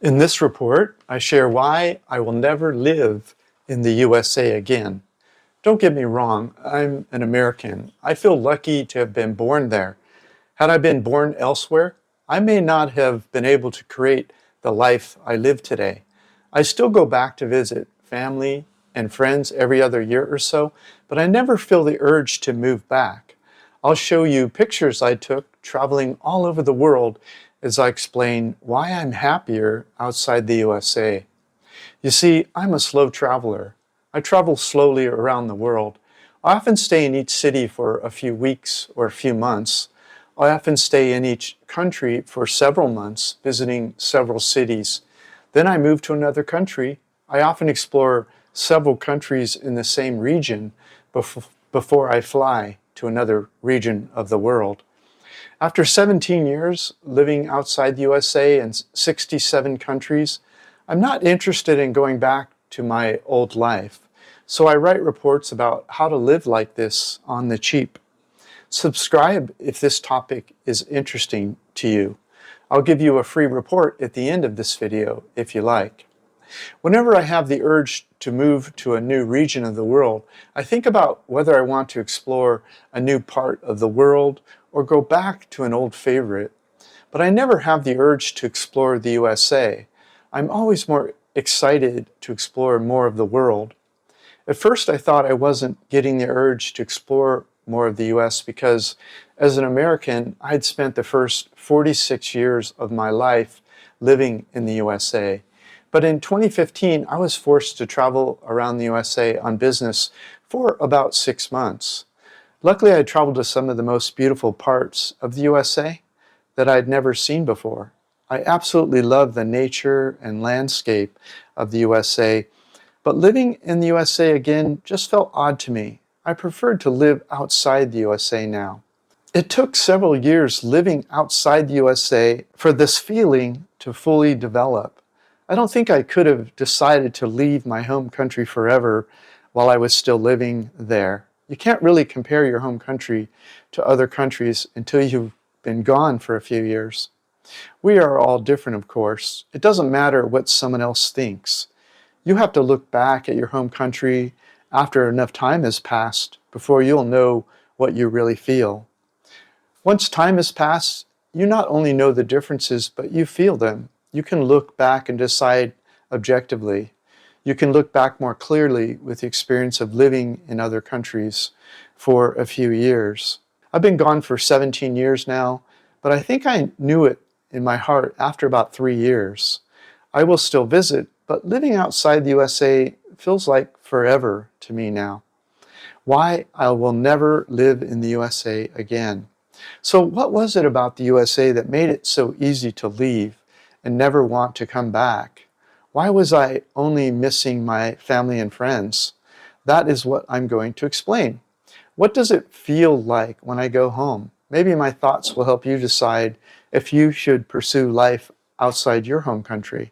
In this report, I share why I will never live in the USA again. Don't get me wrong, I'm an American. I feel lucky to have been born there. Had I been born elsewhere, I may not have been able to create the life I live today. I still go back to visit family and friends every other year or so, but I never feel the urge to move back. I'll show you pictures I took traveling all over the world as I explain why I'm happier outside the USA. You see, I'm a slow traveler. I travel slowly around the world. I often stay in each city for a few weeks or a few months. I often stay in each country for several months, visiting several cities. Then I move to another country. I often explore several countries in the same region before I fly to another region of the world. After 17 years living outside the USA in 67 countries, I'm not interested in going back to my old life. So I write reports about how to live like this on the cheap. Subscribe if this topic is interesting to you. I'll give you a free report at the end of this video if you like. Whenever I have the urge to move to a new region of the world, I think about whether I want to explore a new part of the world or go back to an old favorite. But I never have the urge to explore the USA. I'm always more excited to explore more of the world. At first I thought I wasn't getting the urge to explore more of the US because as an American, I'd spent the first 46 years of my life living in the USA. But in 2015, I was forced to travel around the USA on business for about 6 months. Luckily, I traveled to some of the most beautiful parts of the USA that I'd never seen before. I absolutely love the nature and landscape of the USA, but living in the USA again just felt odd to me. I preferred to live outside the USA now. It took several years living outside the USA for this feeling to fully develop. I don't think I could have decided to leave my home country forever while I was still living there. You can't really compare your home country to other countries until you've been gone for a few years. We are all different, of course. It doesn't matter what someone else thinks. You have to look back at your home country after enough time has passed before you'll know what you really feel. Once time has passed, you not only know the differences, but you feel them. You can look back and decide objectively. You can look back more clearly with the experience of living in other countries for a few years. I've been gone for 17 years now, but I think I knew it in my heart after about 3 years. I will still visit, but living outside the USA feels like forever to me now. Why I will never live in the USA again. So what was it about the USA that made it so easy to leave and never want to come back? Why was I only missing my family and friends? That is what I'm going to explain. What does it feel like when I go home? Maybe my thoughts will help you decide if you should pursue life outside your home country.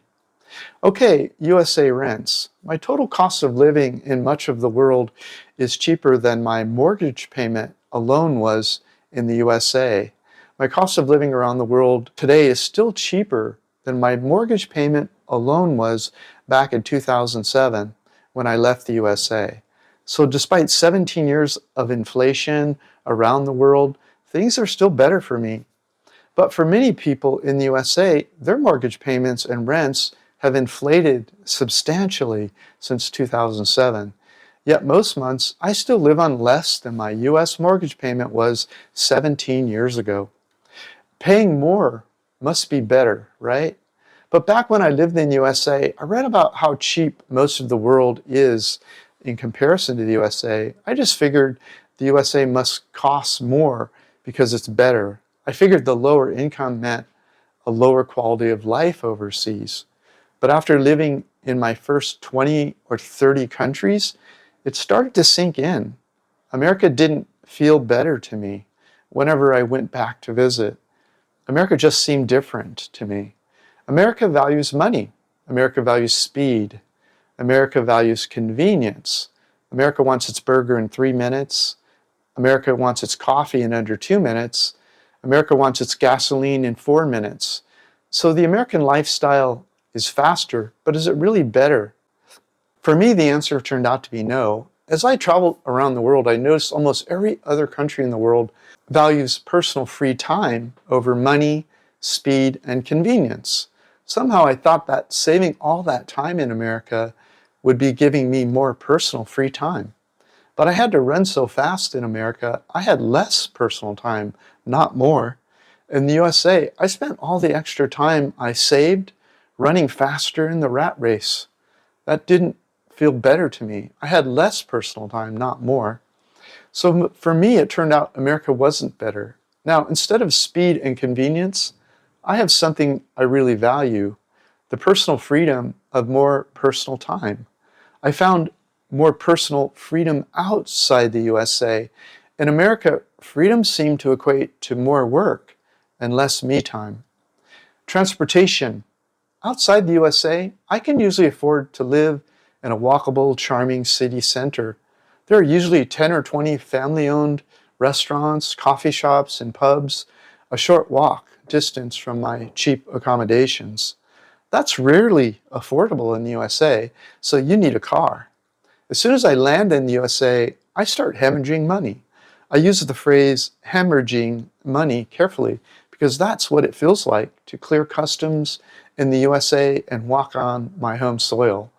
Okay, USA rents. My total cost of living in much of the world is cheaper than my mortgage payment alone was in the USA. My cost of living around the world today is still cheaper than my mortgage payment alone was back in 2007 when I left the USA. So despite 17 years of inflation around the world, things are still better for me. But for many people in the USA, their mortgage payments and rents have inflated substantially since 2007. Yet most months, I still live on less than my US mortgage payment was 17 years ago. Paying more must be better, right? But back when I lived in the USA, I read about how cheap most of the world is in comparison to the USA. I just figured the USA must cost more because it's better. I figured the lower income meant a lower quality of life overseas. But after living in my first 20 or 30 countries, it started to sink in. America didn't feel better to me whenever I went back to visit. America just seemed different to me. America values money. America values speed. America values convenience. America wants its burger in 3 minutes. America wants its coffee in under 2 minutes. America wants its gasoline in 4 minutes. So the American lifestyle is faster, but is it really better? For me, the answer turned out to be no. As I traveled around the world, I noticed almost every other country in the world values personal free time over money, speed, and convenience. Somehow I thought that saving all that time in America would be giving me more personal free time. But I had to run so fast in America, I had less personal time, not more. In the USA, I spent all the extra time I saved running faster in the rat race. That didn't feel better to me. I had less personal time, not more. So for me, it turned out America wasn't better. Now, instead of speed and convenience, I have something I really value, the personal freedom of more personal time. I found more personal freedom outside the USA. In America, freedom seemed to equate to more work and less me time. Transportation. Outside the USA, I can usually afford to live in a walkable, charming city center. There are usually 10 or 20 family-owned restaurants, coffee shops, and pubs, a short walk distance from my cheap accommodations. That's rarely affordable in the USA, so you need a car. As soon as I land in the USA, I start hemorrhaging money. I use the phrase hemorrhaging money carefully because that's what it feels like to clear customs in the USA and walk on my home soil.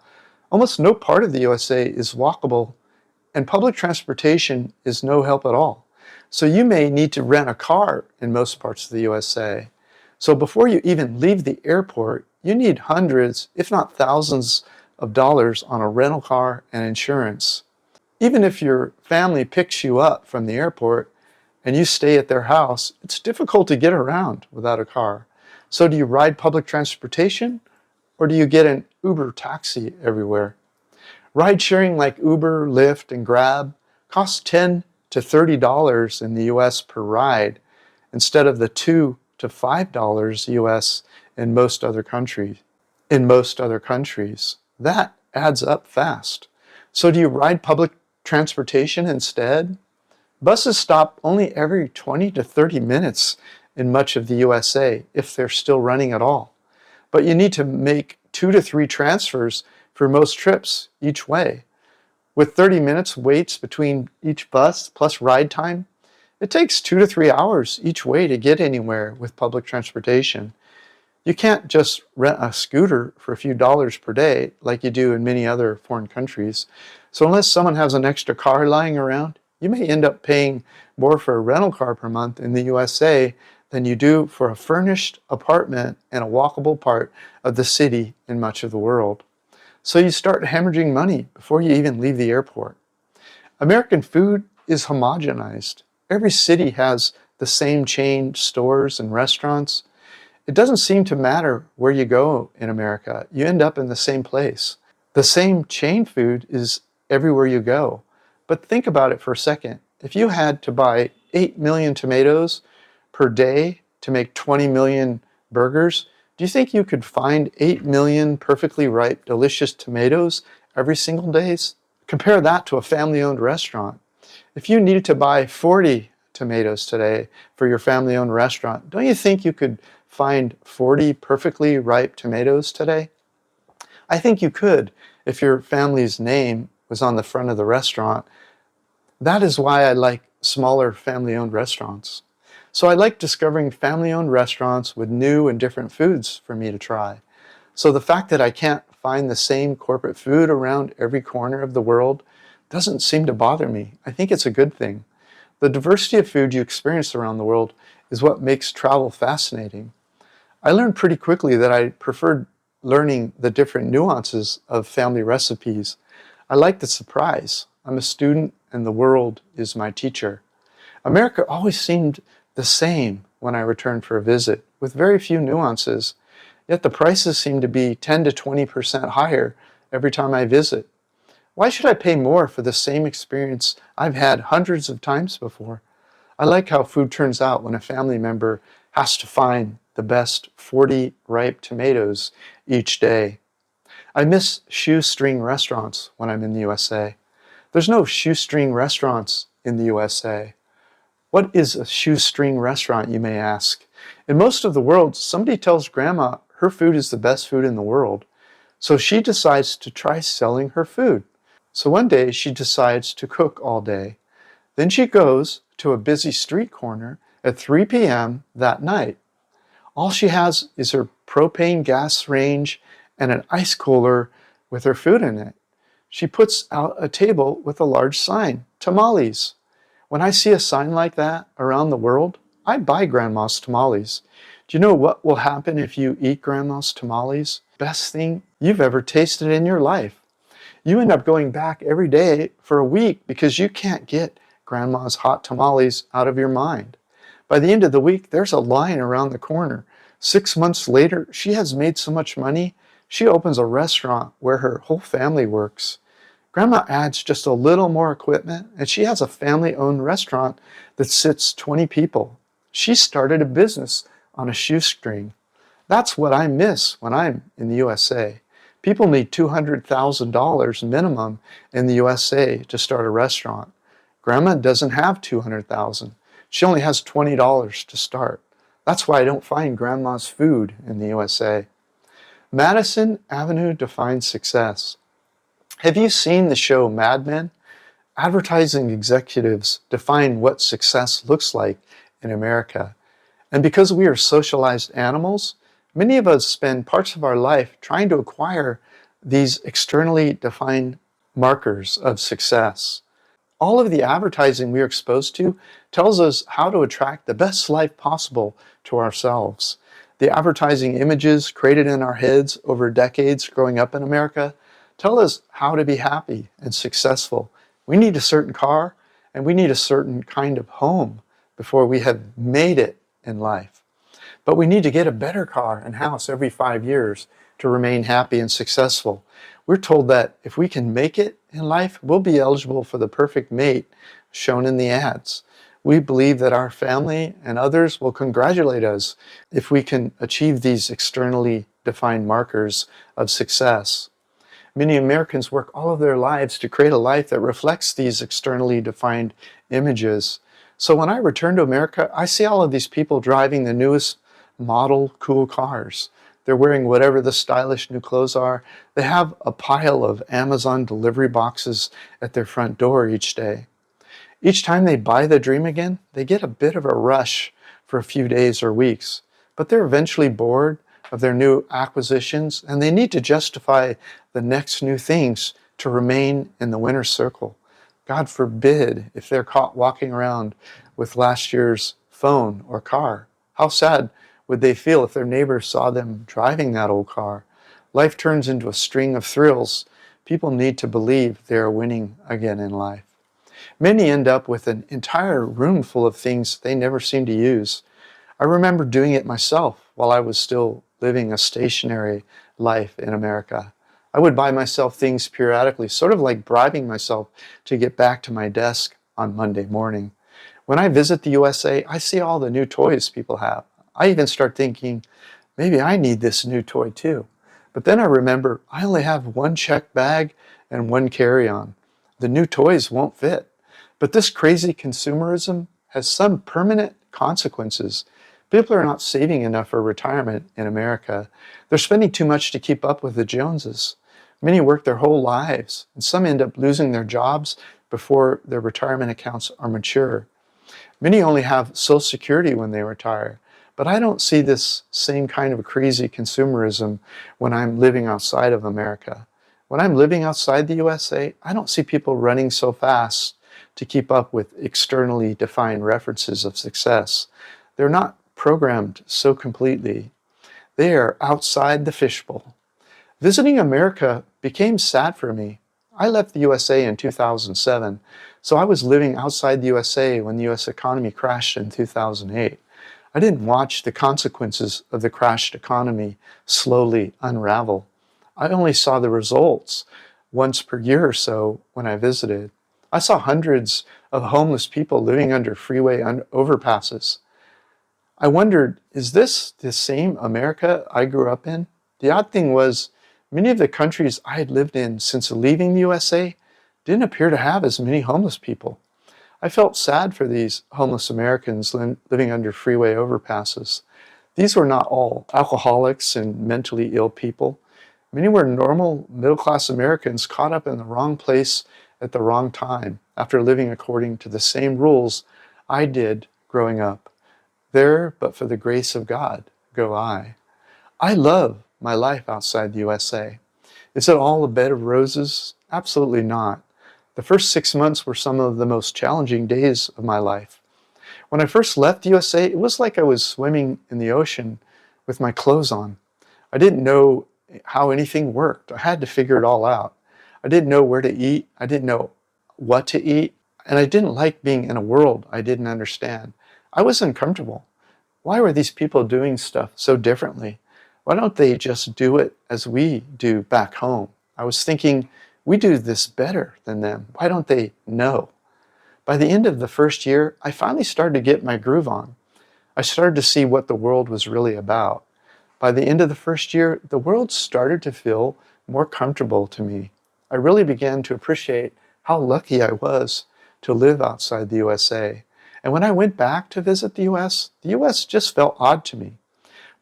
Almost no part of the USA is walkable, and public transportation is no help at all. So you may need to rent a car in most parts of the USA. So before you even leave the airport, you need hundreds, if not thousands, of dollars on a rental car and insurance. Even if your family picks you up from the airport and you stay at their house, it's difficult to get around without a car. So do you ride public transportation, or do you get an Uber taxi everywhere? Ride sharing like Uber, Lyft, and Grab costs $10 to $30 in the US per ride instead of the $2 to $5 US in most other countries. That adds up fast. So do you ride public transportation instead? Buses stop only every 20 to 30 minutes in much of the USA, if they're still running at all. But you need to make 2 to 3 transfers for most trips each way. With 30 minutes waits between each bus plus ride time, it takes 2 to 3 hours each way to get anywhere with public transportation. You can't just rent a scooter for a few dollars per day like you do in many other foreign countries. So unless someone has an extra car lying around, you may end up paying more for a rental car per month in the USA than you do for a furnished apartment in a walkable part of the city in much of the world. So you start hemorrhaging money before you even leave the airport. American food is homogenized. Every city has the same chain stores and restaurants. It doesn't seem to matter where you go in America. You end up in the same place. The same chain food is everywhere you go. But think about it for a second. If you had to buy 8 million tomatoes per day to make 20 million burgers, do you think you could find 8 million perfectly ripe, delicious tomatoes every single day? Compare that to a family-owned restaurant. If you needed to buy 40 tomatoes today for your family-owned restaurant, don't you think you could find 40 perfectly ripe tomatoes today? I think you could if your family's name was on the front of the restaurant. That is why I like smaller family-owned restaurants. So I like discovering family-owned restaurants with new and different foods for me to try. So the fact that I can't find the same corporate food around every corner of the world doesn't seem to bother me. I think it's a good thing. The diversity of food you experience around the world is what makes travel fascinating. I learned pretty quickly that I preferred learning the different nuances of family recipes. I like the surprise. I'm a student and the world is my teacher. America always seemed the same when I returned for a visit, with very few nuances, yet the prices seem to be 10 to 20% higher every time I visit. Why should I pay more for the same experience I've had hundreds of times before? I like how food turns out when a family member has to find the best 40 ripe tomatoes each day. I miss shoestring restaurants when I'm in the USA. There's no shoestring restaurants in the USA. What is a shoestring restaurant, you may ask? In most of the world, somebody tells grandma her food is the best food in the world. So she decides to try selling her food. So one day she decides to cook all day. Then she goes to a busy street corner at 3 p.m. that night. All she has is her propane gas range and an ice cooler with her food in it. She puts out a table with a large sign, tamales. When I see a sign like that around the world, I buy Grandma's tamales. Do you know what will happen if you eat Grandma's tamales? Best thing you've ever tasted in your life. You end up going back every day for a week because you can't get Grandma's hot tamales out of your mind. By the end of the week, there's a line around the corner. 6 months later, she has made so much money, she opens a restaurant where her whole family works. Grandma adds just a little more equipment, and she has a family-owned restaurant that sits 20 people. She started a business on a shoestring. That's what I miss when I'm in the USA. People need $200,000 minimum in the USA to start a restaurant. Grandma doesn't have $200,000. She only has $20 to start. That's why I don't find Grandma's food in the USA. Madison Avenue defines success. Have you seen the show Mad Men? Advertising executives define what success looks like in America. And because we are socialized animals, many of us spend parts of our life trying to acquire these externally defined markers of success. All of the advertising we are exposed to tells us how to attract the best life possible to ourselves. The advertising images created in our heads over decades growing up in America tell us how to be happy and successful. We need a certain car and we need a certain kind of home before we have made it in life. But we need to get a better car and house every 5 years to remain happy and successful. We're told that if we can make it in life, we'll be eligible for the perfect mate shown in the ads. We believe that our family and others will congratulate us if we can achieve these externally defined markers of success. Many Americans work all of their lives to create a life that reflects these externally defined images. So when I return to America, I see all of these people driving the newest model cool cars. They're wearing whatever the stylish new clothes are. They have a pile of Amazon delivery boxes at their front door each day. Each time they buy the dream again, they get a bit of a rush for a few days or weeks. But they're eventually bored of their new acquisitions, and they need to justify the next new things to remain in the winner's circle. God forbid if they're caught walking around with last year's phone or car. How sad would they feel if their neighbors saw them driving that old car? Life turns into a string of thrills. People need to believe they are winning again in life. Many end up with an entire room full of things they never seem to use. I remember doing it myself while I was still living a stationary life in America. I would buy myself things periodically, sort of like bribing myself to get back to my desk on Monday morning. When I visit the USA, I see all the new toys people have. I even start thinking, maybe I need this new toy too. But then I remember I only have one check bag and one carry-on. The new toys won't fit. But this crazy consumerism has some permanent consequences. People are not saving enough for retirement in America. They're spending too much to keep up with the Joneses. Many work their whole lives, and some end up losing their jobs before their retirement accounts are mature. Many only have Social Security when they retire. But I don't see this same kind of crazy consumerism when I'm living outside of America. When I'm living outside the USA, I don't see people running so fast to keep up with externally defined references of success. They're not programmed so completely. They are outside the fishbowl. Visiting America became sad for me. I left the USA in 2007, so I was living outside the USA when the US economy crashed in 2008. I didn't watch the consequences of the crashed economy slowly unravel. I only saw the results once per year or so when I visited. I saw hundreds of homeless people living under freeway overpasses. I wondered, is this the same America I grew up in? The odd thing was, many of the countries I had lived in since leaving the USA didn't appear to have as many homeless people. I felt sad for these homeless Americans living under freeway overpasses. These were not all alcoholics and mentally ill people. Many were normal, middle-class Americans caught up in the wrong place at the wrong time after living according to the same rules I did growing up. There, but for the grace of God, go I. I love my life outside the USA. Is it all a bed of roses? Absolutely not. The first 6 months were some of the most challenging days of my life. When I first left the USA, it was like I was swimming in the ocean with my clothes on. I didn't know how anything worked. I had to figure it all out. I didn't know where to eat. I didn't know what to eat. And I didn't like being in a world I didn't understand. I was uncomfortable. Why were these people doing stuff so differently? Why don't they just do it as we do back home? I was thinking, we do this better than them. Why don't they know? By the end of the first year, I finally started to get my groove on. I started to see what the world was really about. By the end of the first year, the world started to feel more comfortable to me. I really began to appreciate how lucky I was to live outside the USA. And when I went back to visit the US just felt odd to me.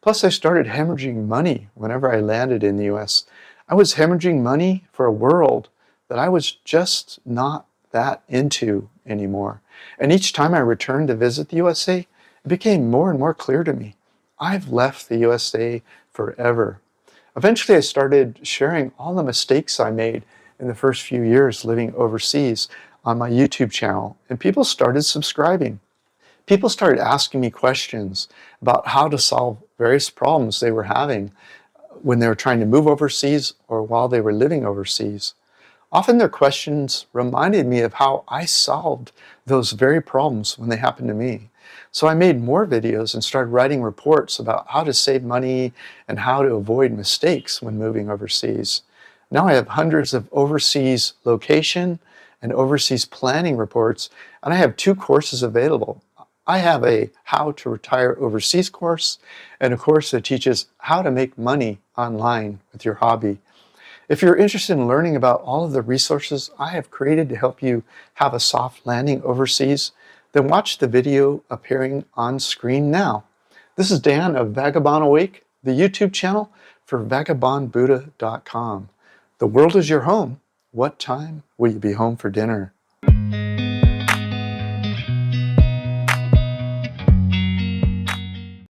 Plus, I started hemorrhaging money whenever I landed in the US. I was hemorrhaging money for a world that I was just not that into anymore. And each time I returned to visit the USA, it became more and more clear to me. I've left the USA forever. Eventually, I started sharing all the mistakes I made in the first few years living overseas on my YouTube channel, and people started subscribing. People started asking me questions about how to solve various problems they were having when they were trying to move overseas or while they were living overseas. Often their questions reminded me of how I solved those very problems when they happened to me. So I made more videos and started writing reports about how to save money and how to avoid mistakes when moving overseas. Now I have hundreds of overseas location and overseas planning reports, and I have 2 courses available. I have a How to Retire Overseas course and a course that teaches how to make money online with your hobby. If you're interested in learning about all of the resources I have created to help you have a soft landing overseas, then watch the video appearing on screen now. This is Dan of Vagabond Awake, the YouTube channel for vagabondbuddha.com. The world is your home. What time will you be home for dinner?